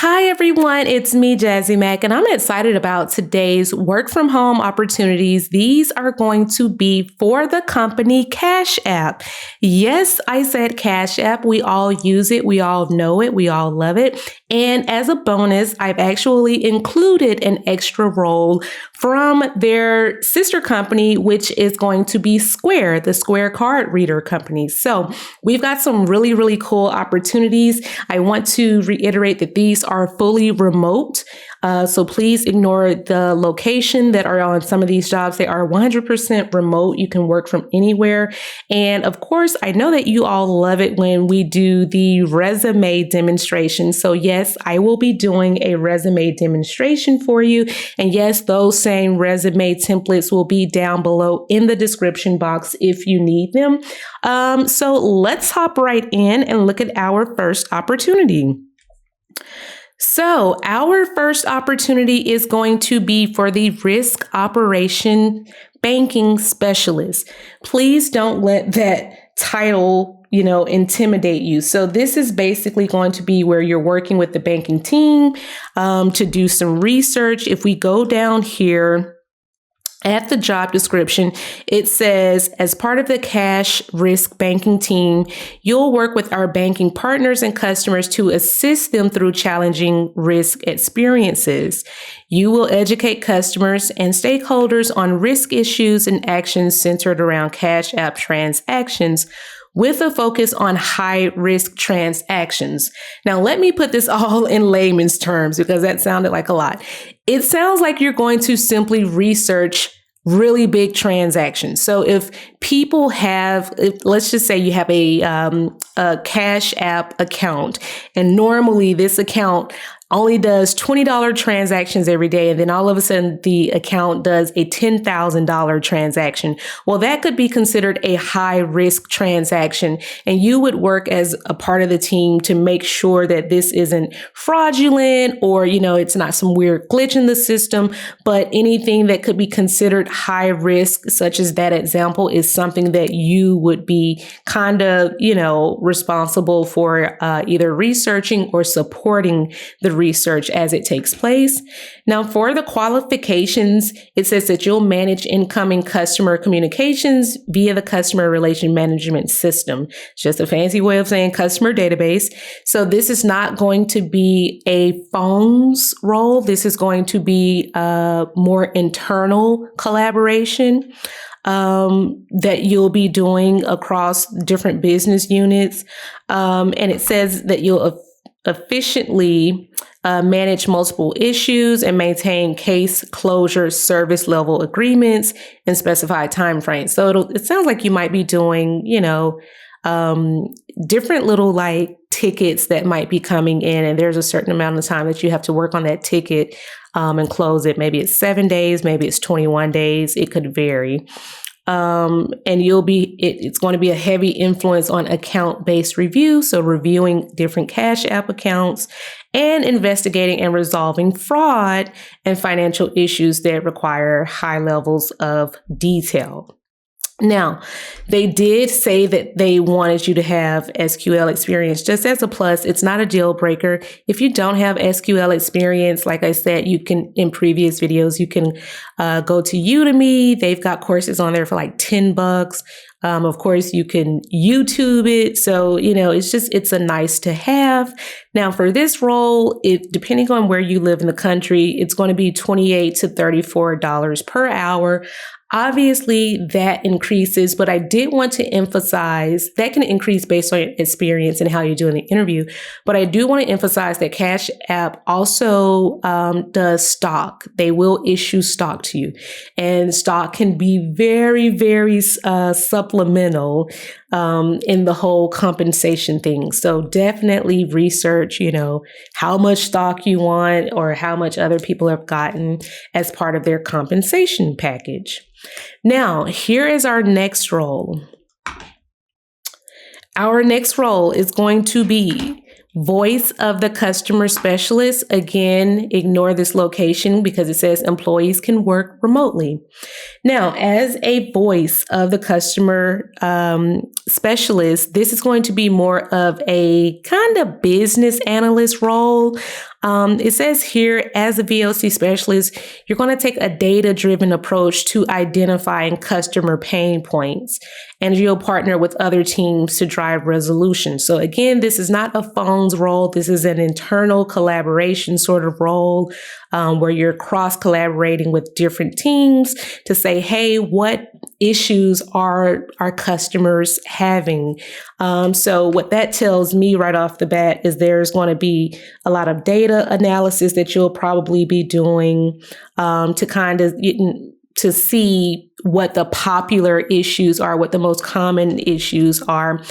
Hi, everyone. It's me, Jazzy Mac, and I'm excited about today's work from home opportunities. These are going to be for the company Cashapp. Yes, I said Cashapp. We all use it. We all know it. We all love it. And as a bonus, I've actually included an extra role from their sister company, which is going to be Square, the Square card reader company. So we've got some really, really cool opportunities. I want to reiterate that these are fully remote. So please ignore the location that are on some of these jobs. They are 100% remote. You can work from anywhere. And of course, I know that you all love it when we do the resume demonstration. So yes, I will be doing a resume demonstration for you. And yes, those same resume templates will be down below in the description box if you need them. So let's hop right in and look at our first opportunity. So our first opportunity is going to be for the risk operation banking specialist. Please don't let that title, intimidate you. So this is basically going to be where you're working with the banking team to do some research. If we go down here, at the job description, it says, as part of the cash risk banking team, you'll work with our banking partners and customers to assist them through challenging risk experiences. You will educate customers and stakeholders on risk issues and actions centered around Cashapp transactions, with a focus on high-risk transactions. Now, let me put this all in layman's terms because that sounded like a lot. It sounds like you're going to simply research really big transactions. So if people let's just say you have a Cashapp account, and normally this account only does $20 transactions every day. And then all of a sudden the account does a $10,000 transaction. Well, that could be considered a high risk transaction. And you would work as a part of the team to make sure that this isn't fraudulent or, it's not some weird glitch in the system, but anything that could be considered high risk, such as that example, is something that you would be kind of, responsible for either researching or supporting the research as it takes place. Now, for the qualifications, it says that you'll manage incoming customer communications via the customer relation management system. It's just a fancy way of saying customer database. So this is not going to be a phones role. This is going to be more internal collaboration that you'll be doing across different business units. And it says that you'll efficiently manage multiple issues and maintain case closure service level agreements and specified timeframes. So it sounds like you might be doing, different little tickets that might be coming in, and there's a certain amount of time that you have to work on that ticket and close it. Maybe it's 7 days, maybe it's 21 days. It could vary. And it's going to be a heavy influence on account-based review. So reviewing different Cashapp accounts and investigating and resolving fraud and financial issues that require high levels of detail. Now, they did say that they wanted you to have SQL experience just as a plus. It's not a deal breaker. If you don't have SQL experience, like I said, you can, in previous videos, you can go to Udemy. They've got courses on there for like $10. Of course, you can YouTube it. So, it's a nice to have. Now, for this role, depending on where you live in the country, it's going to be $28 to $34 per hour. Obviously, that increases, but I did want to emphasize that can increase based on your experience and how you do in the interview. But I do want to emphasize that Cashapp also does stock. They will issue stock to you, and stock can be very, very supplemental in the whole compensation thing. So definitely research, how much stock you want or how much other people have gotten as part of their compensation package. Now, here is our next role. Our next role is going to be voice of the customer specialist. Again, ignore this location because it says employees can work remotely. Now, as a voice of the customer specialist, this is going to be more of a kind of business analyst role. It says here, as a VLC specialist, you're going to take a data-driven approach to identifying customer pain points, and you'll partner with other teams to drive resolution. So again, this is not a phones role. This is an internal collaboration sort of role, where you're cross-collaborating with different teams to say, hey, what issues are our customers having? So what that tells me right off the bat is there's going to be a lot of data analysis that you'll probably be doing, to kind of to see what the popular issues are, what the most common issues are,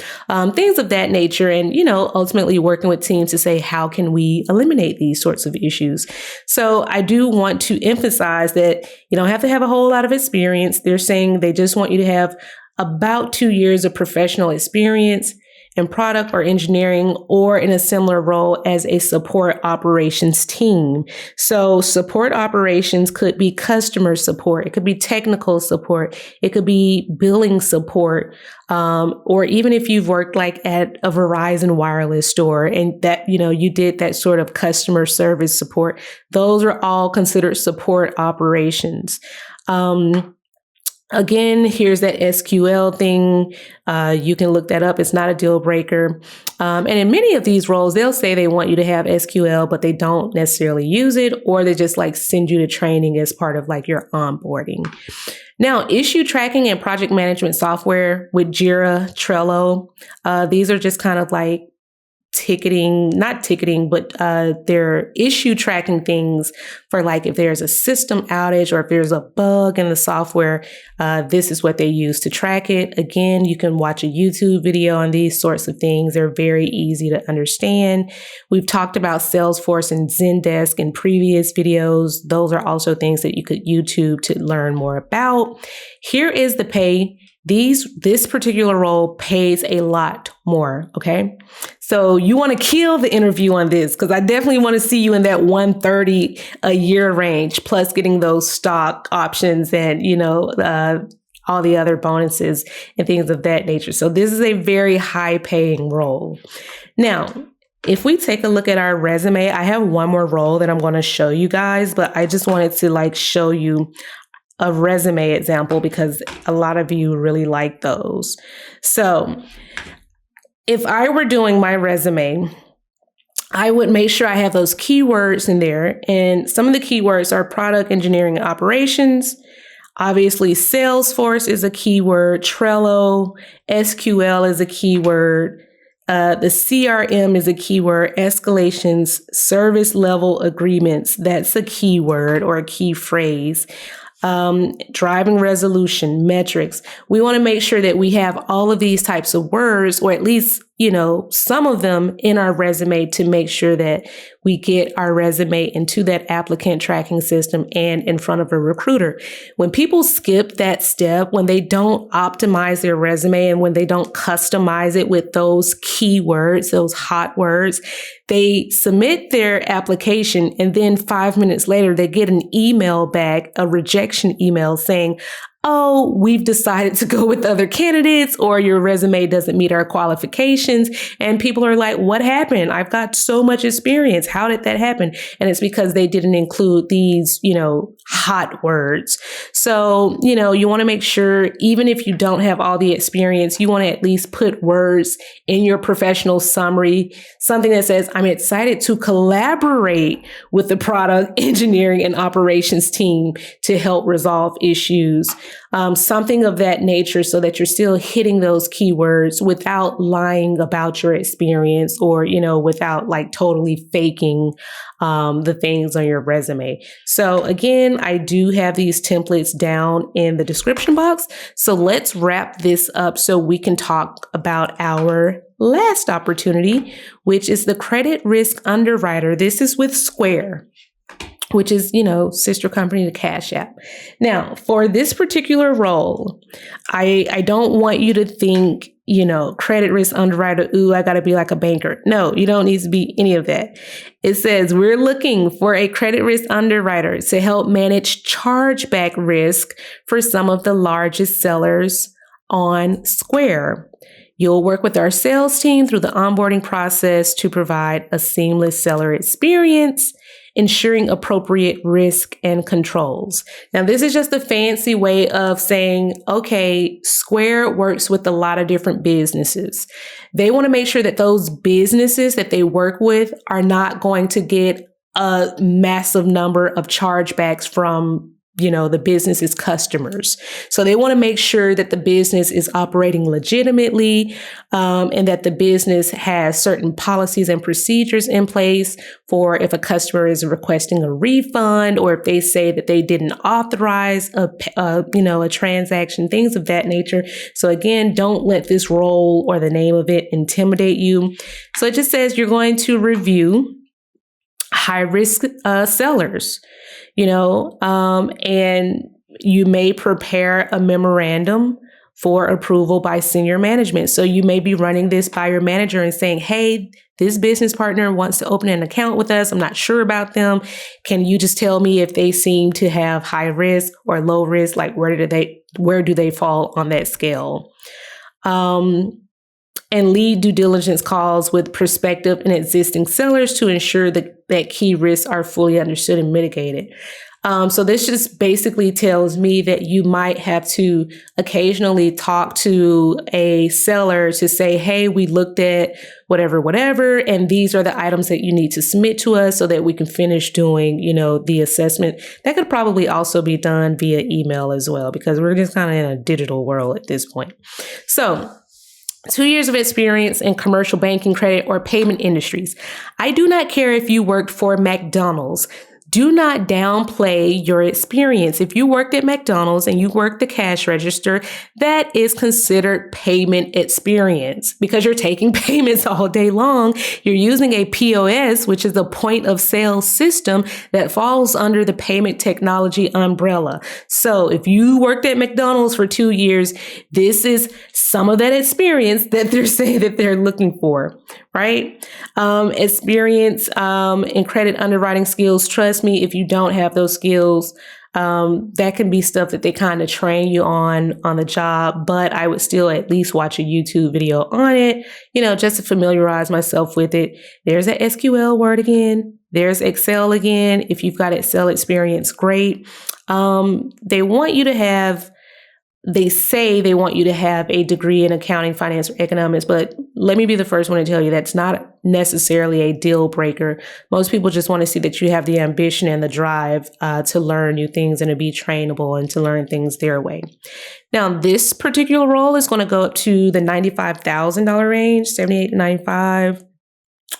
things of that nature. And, ultimately working with teams to say, how can we eliminate these sorts of issues? So I do want to emphasize that you don't have to have a whole lot of experience. They're saying they just want you to have about 2 years of professional experience in product or engineering or in a similar role as a support operations team. So support operations could be customer support. It could be technical support. It could be billing support. Or even if you've worked like at a Verizon wireless store and that, you did that sort of customer service support, those are all considered support operations. Again, here's that SQL thing. You can look that up. It's not a deal breaker. And in many of these roles, they'll say they want you to have SQL, but they don't necessarily use it, or they just like send you to training as part of like your onboarding. Now, issue tracking and project management software with Jira, Trello. These are just kind of like not ticketing, but they're issue tracking things for like if there's a system outage or if there's a bug in the software, this is what they use to track it. Again, you can watch a YouTube video on these sorts of things. They're very easy to understand. We've talked about Salesforce and Zendesk in previous videos. Those are also things that you could YouTube to learn more about. Here is the pay. This particular role pays a lot more, okay? So you want to kill the interview on this because I definitely want to see you in that 130 a year range, plus getting those stock options and, all the other bonuses and things of that nature. So this is a very high paying role. Now, if we take a look at our resume, I have one more role that I'm going to show you guys, but I just wanted to show you a resume example because a lot of you really like those. So if I were doing my resume, I would make sure I have those keywords in there. And some of the keywords are product engineering and operations. Obviously, Salesforce is a keyword. Trello, SQL is a keyword. The CRM is a keyword. Escalations, service level agreements, that's a keyword or a key phrase. Driving resolution, metrics. We want to make sure that we have all of these types of words, or at least, some of them in our resume to make sure that we get our resume into that applicant tracking system and in front of a recruiter. When people skip that step, when they don't optimize their resume and when they don't customize it with those keywords, those hot words, they submit their application and then 5 minutes later, they get an email back, a rejection email saying, oh, we've decided to go with other candidates, or your resume doesn't meet our qualifications. And people are like, what happened? I've got so much experience. How did that happen? And it's because they didn't include these, hot words. So, you want to make sure, even if you don't have all the experience, you want to at least put words in your professional summary, something that says, I'm excited to collaborate with the product engineering and operations team to help resolve issues. Something of that nature so that you're still hitting those keywords without lying about your experience or, without totally faking the things on your resume. So again, I do have these templates down in the description box. So let's wrap this up so we can talk about our last opportunity, which is the credit risk underwriter. This is with Square, which is, sister company to Cashapp. Now, for this particular role, I don't want you to think, credit risk underwriter, ooh, I got to be like a banker. No, you don't need to be any of that. It says we're looking for a credit risk underwriter to help manage chargeback risk for some of the largest sellers on Square. You'll work with our sales team through the onboarding process to provide a seamless seller experience, ensuring appropriate risk and controls. Now, this is just a fancy way of saying, okay, Square works with a lot of different businesses. They want to make sure that those businesses that they work with are not going to get a massive number of chargebacks from the business's customers. So they want to make sure that the business is operating legitimately, and that the business has certain policies and procedures in place for if a customer is requesting a refund, or if they say that they didn't authorize a transaction, things of that nature. So again, don't let this role or the name of it intimidate you. So it just says you're going to review high risk sellers. And you may prepare a memorandum for approval by senior management. So you may be running this by your manager and saying, hey, this business partner wants to open an account with us. I'm not sure about them. Can you just tell me if they seem to have high risk or low risk? Like where do they fall on that scale? And lead due diligence calls with prospective and existing sellers to ensure that key risks are fully understood and mitigated. So this just basically tells me that you might have to occasionally talk to a seller to say, hey, we looked at whatever, and these are the items that you need to submit to us so that we can finish doing, the assessment. That could probably also be done via email as well, because we're just kind of in a digital world at this point. So 2 years of experience in commercial banking, credit, or payment industries. I do not care if you worked for McDonald's. Do not downplay your experience. If you worked at McDonald's and you worked the cash register, that is considered payment experience because you're taking payments all day long. You're using a POS, which is a point of sale system that falls under the payment technology umbrella. So if you worked at McDonald's for 2 years, this is some of that experience that they're saying that they're looking for, right? Experience in credit underwriting skills. Trust me, if you don't have those skills, that can be stuff that they kind of train you on the job, but I would still at least watch a YouTube video on it, just to familiarize myself with it. There's an SQL word again. There's Excel again. If you've got Excel experience, great. They say they want you to have a degree in accounting, finance, or economics, but let me be the first one to tell you that's not necessarily a deal breaker. Most people just want to see that you have the ambition and the drive to learn new things and to be trainable and to learn things their way. Now, this particular role is going to go up to the $95,000 range, $78,000 to $95,000.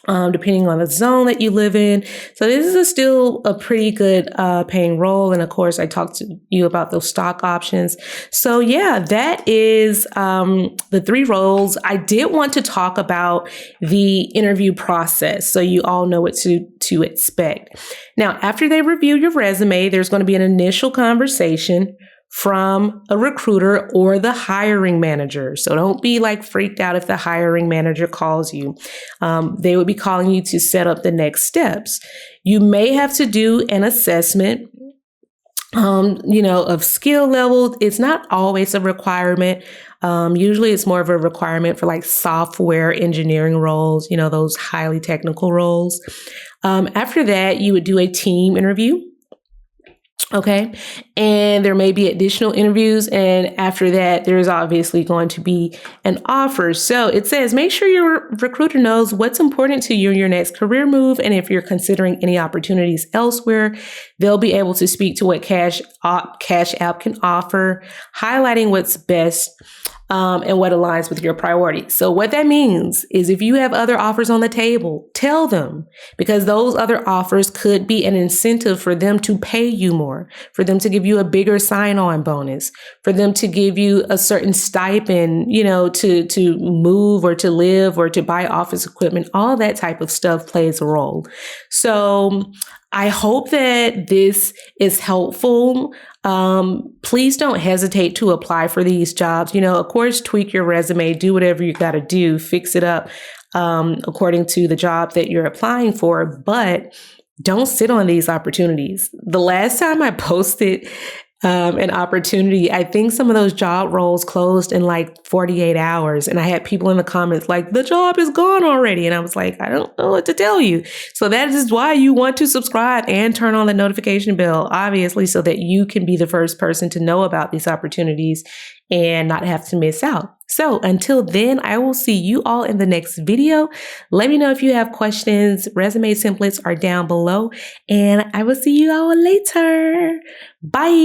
Depending on the zone that you live in. So this is still a pretty good paying role. And of course, I talked to you about those stock options. So yeah, that is the 3 roles. I did want to talk about the interview process so you all know what to expect. Now, after they review your resume, there's going to be an initial conversation from a recruiter or the hiring manager. So don't be freaked out if the hiring manager calls you. They would be calling you to set up the next steps. You may have to do an assessment, of skill level. It's not always a requirement. Usually it's more of a requirement for software engineering roles, those highly technical roles. After that, you would do a team interview. Okay. And there may be additional interviews. And after that, there's obviously going to be an offer. So it says, make sure your recruiter knows what's important to you in your next career move. And if you're considering any opportunities elsewhere, they'll be able to speak to what Cashapp can offer, highlighting what's best and what aligns with your priorities. So what that means is if you have other offers on the table, tell them, because those other offers could be an incentive for them to pay you more, for them to give you a bigger sign-on bonus, for them to give you a certain stipend, to move or to live or to buy office equipment. All that type of stuff plays a role. So I hope that this is helpful. Please don't hesitate to apply for these jobs. Of course, tweak your resume, do whatever you got to do, fix it up according to the job that you're applying for, but don't sit on these opportunities. The last time I posted an opportunity. I think some of those job roles closed in like 48 hours. And I had people in the comments like, the job is gone already. And I was like, I don't know what to tell you. So that is why you want to subscribe and turn on the notification bell, obviously, so that you can be the first person to know about these opportunities and not have to miss out. So until then, I will see you all in the next video. Let me know if you have questions. Resume templates are down below, and I will see you all later. Bye.